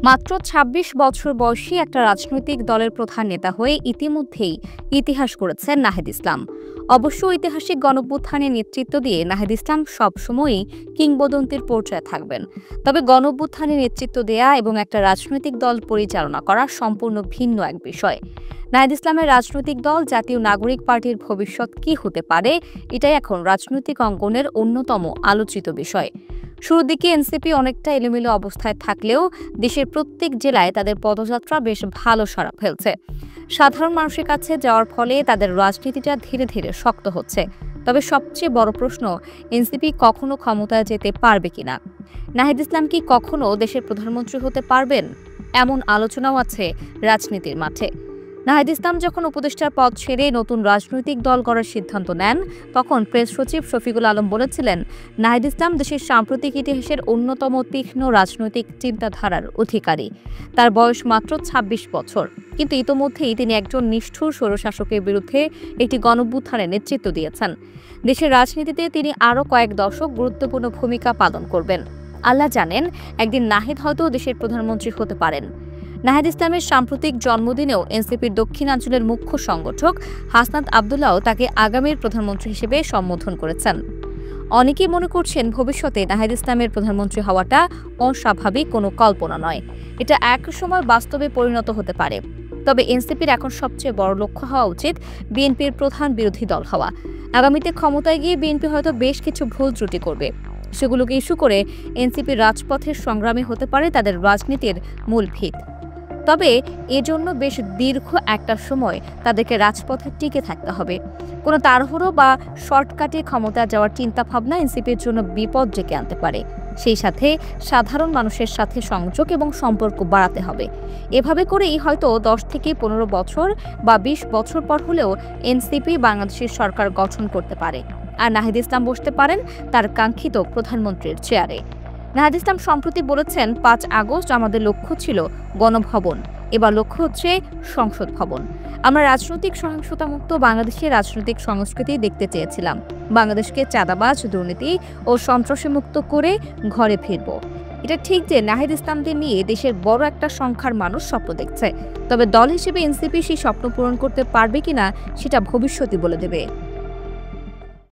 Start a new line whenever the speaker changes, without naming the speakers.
মাত্র ২৬ বছর বয়সী একটা রাজনৈতিক দলের প্রধান নেতা হয়ে ইতিমধ্যেই ইতিহাস করেছেন নাহিদ ইসলাম। অবশ্য ঐতিহাসিক গণঅভ্যুত্থানে নেতৃত্ব দিয়ে নাহিদ ইসলাম সবসময়ই কিংবদন্তির পর্যায়ে থাকবেন। তবে গণঅভ্যুত্থানে নেতৃত্ব দেয়া এবং একটা রাজনৈতিক দল পরিচালনা করা সম্পূর্ণ ভিন্ন এক বিষয়। নাহিদ ইসলামের রাজনৈতিক দল জাতীয় নাগরিক পার্টির ভবিষ্যৎ কী হতে পারে, এটাই এখন রাজনৈতিক অঙ্গনের অন্যতম আলোচিত বিষয়। শুরুর দিকে এনসিপি অনেকটা এলোমেলো অবস্থায় থাকলেও দেশের প্রত্যেক জেলায় তাদের পদযাত্রা বেশ ভালো সাড়া ফেলছে। সাধারণ মানুষের কাছে যাওয়ার ফলে তাদের রাজনীতিটা ধীরে ধীরে শক্ত হচ্ছে। তবে সবচেয়ে বড় প্রশ্ন, এনসিপি কখনো ক্ষমতায় যেতে পারবে কিনা? নাহিদ ইসলাম কি কখনো দেশের প্রধানমন্ত্রী হতে পারবেন? এমন আলোচনাও আছে রাজনীতির মাঠে। নাহিদ ইসলাম যখন উপদেষ্টার পদ ছেড়ে নতুন রাজনৈতিক দল গড়ার সিদ্ধান্ত নেন, তখন প্রেস সচিব শফিকুল আলম বলেছিলেন, নাহিদ ইসলাম দেশের সাম্প্রতিক ইতিহাসের অন্যতম তীক্ষ্ণ রাজনৈতিক চিন্তাধারার অধিকারী। তার বয়স মাত্র ২৬ বছর, কিন্তু ইতোমধ্যেই তিনি একজন নিষ্ঠুর স্বৈরশাসকের বিরুদ্ধে একটি গণঅভ্যুত্থানের নেতৃত্ব দিয়েছেন। দেশের রাজনীতিতে তিনি আরও কয়েক দশক গুরুত্বপূর্ণ ভূমিকা পালন করবেন। আল্লাহ জানেন, একদিন নাহিদ হয়তো দেশের প্রধানমন্ত্রী হতে পারেন। নাহিদ ইসলামের সাম্প্রতিক জন্মদিনেও এনসিপির দক্ষিণাঞ্চলের মুখ্য সংগঠক হাসনাত আবদুল্লাহ তাকে আগামীর প্রধানমন্ত্রী হিসেবে সম্বোধন করেছেন। অনেকেই মনে করছেন, ভবিষ্যতে নাহিদ ইসলামের প্রধানমন্ত্রী হওয়াটা অস্বাভাবিক কোনো কল্পনা নয়, এটা এক সময় বাস্তবে পরিণত হতে পারে। তবে এনসিপির এখন সবচেয়ে বড় লক্ষ্য হওয়া উচিত বিএনপির প্রধান বিরোধী দল হওয়া। আগামীতে ক্ষমতায় গিয়ে বিএনপি হয়তো বেশ কিছু ভুল ত্রুটি করবে, সেগুলোকে ইস্যু করে এনসিপির রাজপথের সংগ্রামে হতে পারে তাদের রাজনীতির মূল ভিত। তবে এজন্য বেশ দীর্ঘ একটা সময় তাদেরকে রাজপথে টিকে থাকতে হবে। কোনো তাড়াহুড়ো বা শর্টকাটে ক্ষমতা যাওয়ার চিন্তাভাবনা এনসিপির জন্য বিপদ ডেকে আনতে পারে। সেই সাথে সাধারণ মানুষের সাথে সংযোগ এবং সম্পর্ক বাড়াতে হবে। এভাবে করেই হয়তো ১০ থেকে ১৫ বছর বা ২০ বছর পর হলেও এনসিপি বাংলাদেশের সরকার গঠন করতে পারে, আর নাহিদ ইসলাম বসতে পারেন তার কাঙ্ক্ষিত প্রধানমন্ত্রীর চেয়ারে। নাহিদ ইসলাম সম্প্রতি বলেছেন, ৫ আগস্ট আমাদের লক্ষ্য ছিল গণভবন, এবার লক্ষ্য হচ্ছে সংসদ ভবন। আমরা রাজনৈতিক সহিংসতামুক্ত বাংলাদেশের রাজনৈতিক সংস্কৃতি দেখতে চেয়েছিলাম। বাংলাদেশকে চাঁদাবাজ, দুর্নীতি ও সন্ত্রাসী মুক্ত করে ঘরে ফিরব। এটা ঠিক যে নাহিদ ইসলামদের নিয়ে দেশের বড় একটা সংখ্যার মানুষ স্বপ্ন দেখছে, তবে দল হিসেবে এনসিপি সেই স্বপ্ন পূরণ করতে পারবে কিনা সেটা ভবিষ্যতই বলে দেবে।